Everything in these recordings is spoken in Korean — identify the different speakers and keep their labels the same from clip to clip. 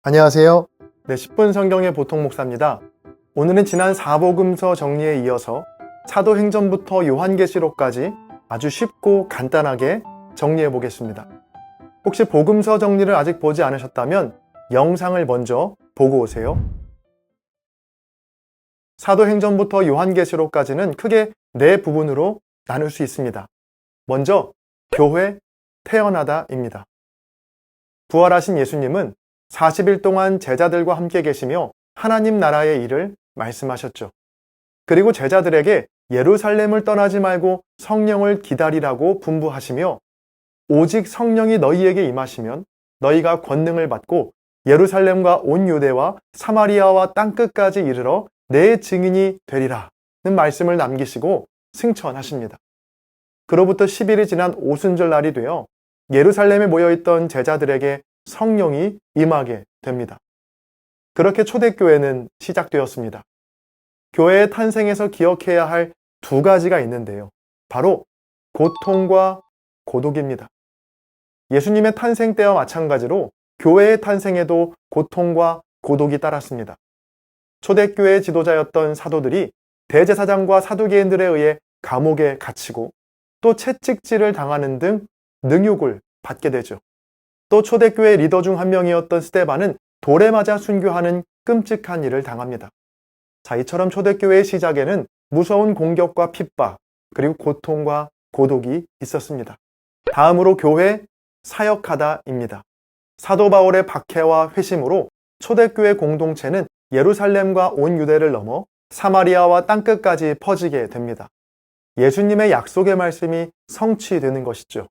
Speaker 1: 안녕하세요. 10분 성경의 보통 목사입니다. 오늘은 지난 사복음서 정리에 이어서 사도행전부터 요한계시록까지 아주 쉽고 간단하게 정리해 보겠습니다. 혹시 복음서 정리를 아직 보지 않으셨다면 영상을 먼저 보고 오세요. 사도행전부터 요한계시록까지는 크게 네 부분으로 나눌 수 있습니다. 먼저 교회 태어나다입니다. 부활하신 예수님은 40일 동안 제자들과 함께 계시며 하나님 나라의 일을 말씀하셨죠. 그리고 제자들에게 예루살렘을 떠나지 말고 성령을 기다리라고 분부하시며 오직 성령이 너희에게 임하시면 너희가 권능을 받고 예루살렘과 온 유대와 사마리아와 땅끝까지 이르러 내 증인이 되리라는 말씀을 남기시고 승천하십니다. 그로부터 10일이 지난 오순절 날이 되어 예루살렘에 모여있던 제자들에게 성령이 임하게 됩니다. 그렇게 초대교회는 시작되었습니다. 교회의 탄생에서 기억해야 할 두 가지가 있는데요. 바로 고통과 고독입니다. 예수님의 탄생 때와 마찬가지로 교회의 탄생에도 고통과 고독이 따랐습니다. 초대교회의 지도자였던 사도들이 대제사장과 사두개인들에 의해 감옥에 갇히고 또 채찍질을 당하는 등 능욕을 받게 되죠. 또 초대교회 리더 중 한 명이었던 스데반은 돌에 맞아 순교하는 끔찍한 일을 당합니다. 이처럼 초대교회의 시작에는 무서운 공격과 핍박, 그리고 고통과 고독이 있었습니다. 다음으로 교회 사역하다입니다. 사도 바울의 박해와 회심으로 초대교회 공동체는 예루살렘과 온 유대를 넘어 사마리아와 땅끝까지 퍼지게 됩니다. 예수님의 약속의 말씀이 성취되는 것이죠.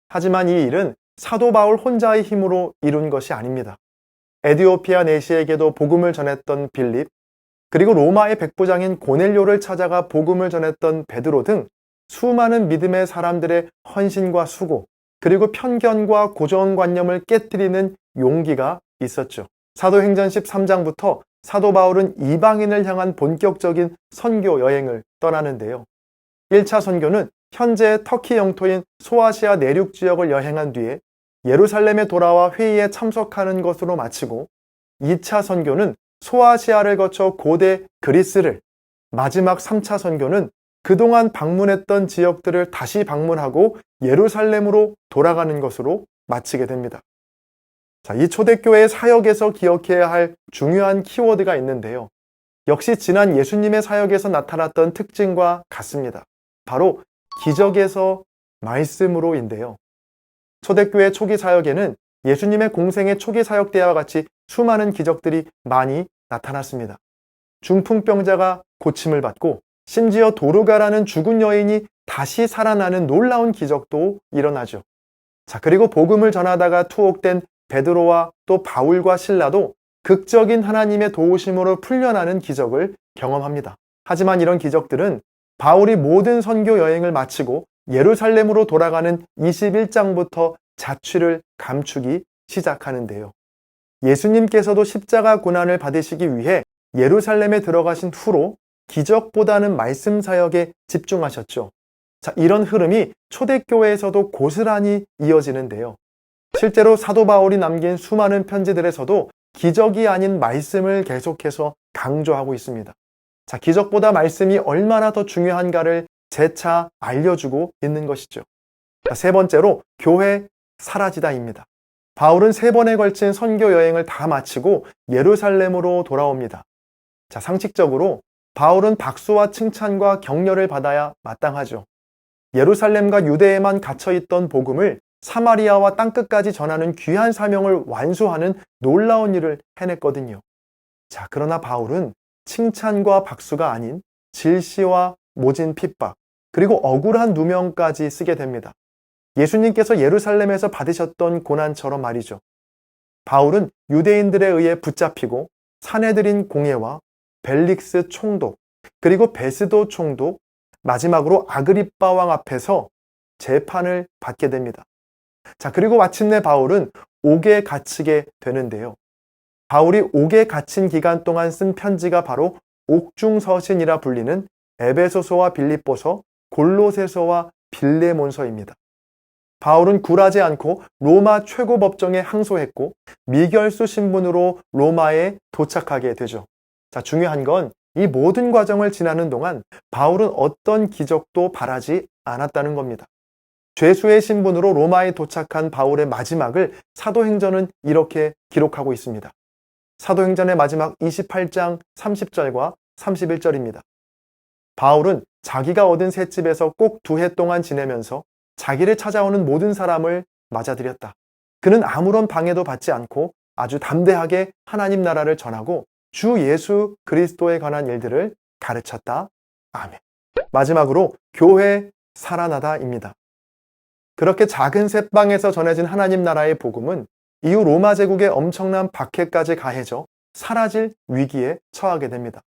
Speaker 1: 하지만 이 일은 사도 바울 혼자의 힘으로 이룬 것이 아닙니다. 에디오피아 내시에게도 복음을 전했던 빌립, 그리고 로마의 백부장인 고넬료를 찾아가 복음을 전했던 베드로 등 수많은 믿음의 사람들의 헌신과 수고, 그리고 편견과 고정관념을 깨뜨리는 용기가 있었죠. 사도행전 13장부터 사도 바울은 이방인을 향한 본격적인 선교 여행을 떠나는데요. 1차 선교는 현재 터키 영토인 소아시아 내륙 지역을 여행한 뒤에 예루살렘에 돌아와 회의에 참석하는 것으로 마치고 2차 선교는 소아시아를 거쳐 고대 그리스를, 마지막 3차 선교는 그동안 방문했던 지역들을 다시 방문하고 예루살렘으로 돌아가는 것으로 마치게 됩니다. 이 초대교회의 사역에서 기억해야 할 중요한 키워드가 있는데요. 역시 지난 예수님의 사역에서 나타났던 특징과 같습니다. 바로 기적에서 말씀으로인데요. 초대교회 초기 사역에는 예수님의 공생의 초기 사역 때와 같이 수많은 기적들이 많이 나타났습니다. 중풍병자가 고침을 받고 심지어 도르가라는 죽은 여인이 다시 살아나는 놀라운 기적도 일어나죠. 그리고 복음을 전하다가 투옥된 베드로와 또 바울과 실라도 극적인 하나님의 도우심으로 풀려나는 기적을 경험합니다. 하지만 이런 기적들은 바울이 모든 선교 여행을 마치고 예루살렘으로 돌아가는 21장부터 자취를 감추기 시작하는데요. 예수님께서도 십자가 고난을 받으시기 위해 예루살렘에 들어가신 후로 기적보다는 말씀 사역에 집중하셨죠. 이런 흐름이 초대교회에서도 고스란히 이어지는데요. 실제로 사도 바울이 남긴 수많은 편지들에서도 기적이 아닌 말씀을 계속해서 강조하고 있습니다. 기적보다 말씀이 얼마나 더 중요한가를 재차 알려주고 있는 것이죠. 세 번째로 교회 사라지다입니다. 바울은 3번에 걸친 선교 여행을 다 마치고 예루살렘으로 돌아옵니다. 상식적으로 바울은 박수와 칭찬과 격려를 받아야 마땅하죠. 예루살렘과 유대에만 갇혀있던 복음을 사마리아와 땅끝까지 전하는 귀한 사명을 완수하는 놀라운 일을 해냈거든요. 그러나 바울은 칭찬과 박수가 아닌 질시와 모진 핍박, 그리고 억울한 누명까지 쓰게 됩니다. 예수님께서 예루살렘에서 받으셨던 고난처럼 말이죠. 바울은 유대인들에 의해 붙잡히고 사내들인 공예와 벨릭스 총독, 그리고 베스도 총독, 마지막으로 아그리빠 왕 앞에서 재판을 받게 됩니다. 그리고 마침내 바울은 옥에 갇히게 되는데요. 바울이 옥에 갇힌 기간 동안 쓴 편지가 바로 옥중서신이라 불리는 에베소서와 빌립보서, 골로새서와 빌레몬서입니다. 바울은 굴하지 않고 로마 최고법정에 항소했고 미결수 신분으로 로마에 도착하게 되죠. 자, 중요한 건 이 모든 과정을 지나는 동안 바울은 어떤 기적도 바라지 않았다는 겁니다. 죄수의 신분으로 로마에 도착한 바울의 마지막을 사도행전은 이렇게 기록하고 있습니다. 사도행전의 마지막 28장 30절과 31절입니다. 바울은 자기가 얻은 셋집에서 꼭 2해 동안 지내면서 자기를 찾아오는 모든 사람을 맞아들였다. 그는 아무런 방해도 받지 않고 아주 담대하게 하나님 나라를 전하고 주 예수 그리스도에 관한 일들을 가르쳤다. 아멘. 마지막으로 교회 살아나다입니다. 그렇게 작은 셋방에서 전해진 하나님 나라의 복음은 이후 로마 제국의 엄청난 박해까지 가해져 사라질 위기에 처하게 됩니다.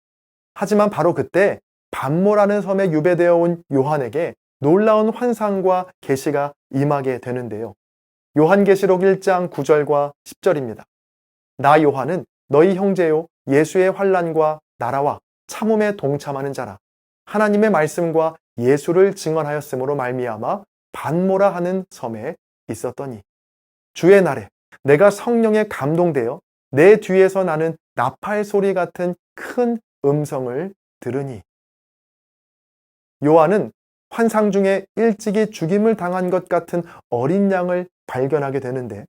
Speaker 1: 하지만 바로 그때 반모라는 섬에 유배되어 온 요한에게 놀라운 환상과 계시가 임하게 되는데요. 요한계시록 1장 9절과 10절입니다. 나 요한은 너희 형제요 예수의 환난과 나라와 참음에 동참하는 자라. 하나님의 말씀과 예수를 증언하였으므로 말미암아 반모라 하는 섬에 있었더니 주의 날에 내가 성령에 감동되어 내 뒤에서 나는 나팔 소리 같은 큰 음성을 들으니. 요한은 환상 중에 일찍이 죽임을 당한 것 같은 어린 양을 발견하게 되는데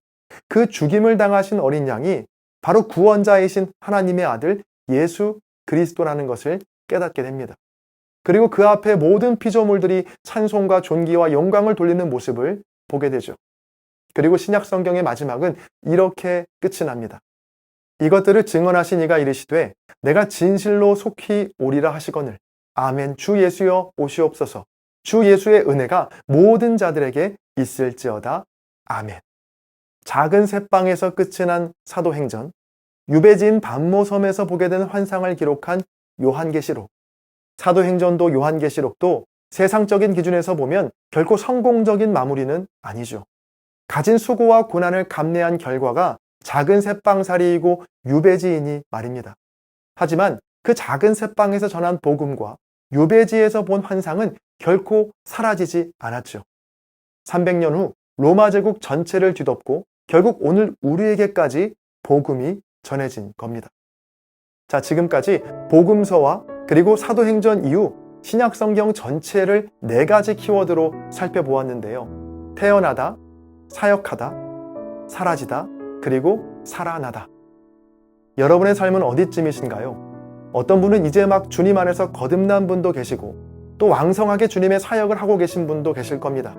Speaker 1: 그 죽임을 당하신 어린 양이 바로 구원자이신 하나님의 아들 예수 그리스도라는 것을 깨닫게 됩니다. 그리고 그 앞에 모든 피조물들이 찬송과 존귀와 영광을 돌리는 모습을 보게 되죠. 그리고 신약 성경의 마지막은 이렇게 끝이 납니다. 이것들을 증언하신 이가 이르시되 내가 진실로 속히 오리라 하시거늘 아멘. 주 예수여 오시옵소서. 주 예수의 은혜가 모든 자들에게 있을지어다. 아멘. 작은 셋방에서 끝이 난 사도행전, 유배지인 반모섬에서 보게 된 환상을 기록한 요한계시록, 사도행전도 요한계시록도 세상적인 기준에서 보면 결코 성공적인 마무리는 아니죠. 가진 수고와 고난을 감내한 결과가 작은 셋방살이이고 유배지이니 말입니다. 하지만 그 작은 셋방에서 전한 복음과 유배지에서 본 환상은 결코 사라지지 않았죠. 300년 후 로마 제국 전체를 뒤덮고 결국 오늘 우리에게까지 복음이 전해진 겁니다. 자, 지금까지 복음서와 그리고 사도행전 이후 신약 성경 전체를 4가지 키워드로 살펴보았는데요. 태어나다, 사역하다, 사라지다, 그리고 살아나다. 여러분의 삶은 어디쯤이신가요? 어떤 분은 이제 막 주님 안에서 거듭난 분도 계시고 또 왕성하게 주님의 사역을 하고 계신 분도 계실 겁니다.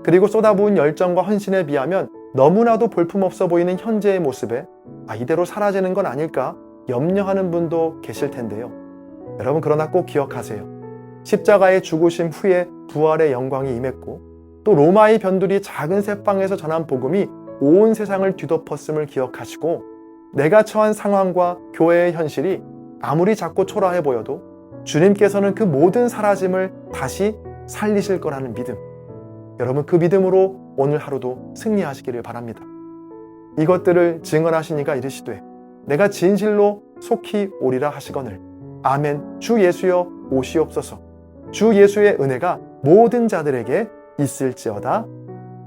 Speaker 1: 그리고 쏟아부은 열정과 헌신에 비하면 너무나도 볼품없어 보이는 현재의 모습에 이대로 사라지는 건 아닐까 염려하는 분도 계실 텐데요. 여러분, 그러나 꼭 기억하세요. 십자가의 죽으심 후에 부활의 영광이 임했고 또 로마의 변두리 작은 셋방에서 전한 복음이 온 세상을 뒤덮었음을 기억하시고 내가 처한 상황과 교회의 현실이 아무리 작고 초라해 보여도 주님께서는 그 모든 사라짐을 다시 살리실 거라는 믿음, 여러분 그 믿음으로 오늘 하루도 승리하시기를 바랍니다. 이것들을 증언하신 이가 이르시되 내가 진실로 속히 오리라 하시거늘 아멘. 주 예수여 오시옵소서. 주 예수의 은혜가 모든 자들에게 있을지어다.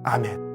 Speaker 1: 아멘.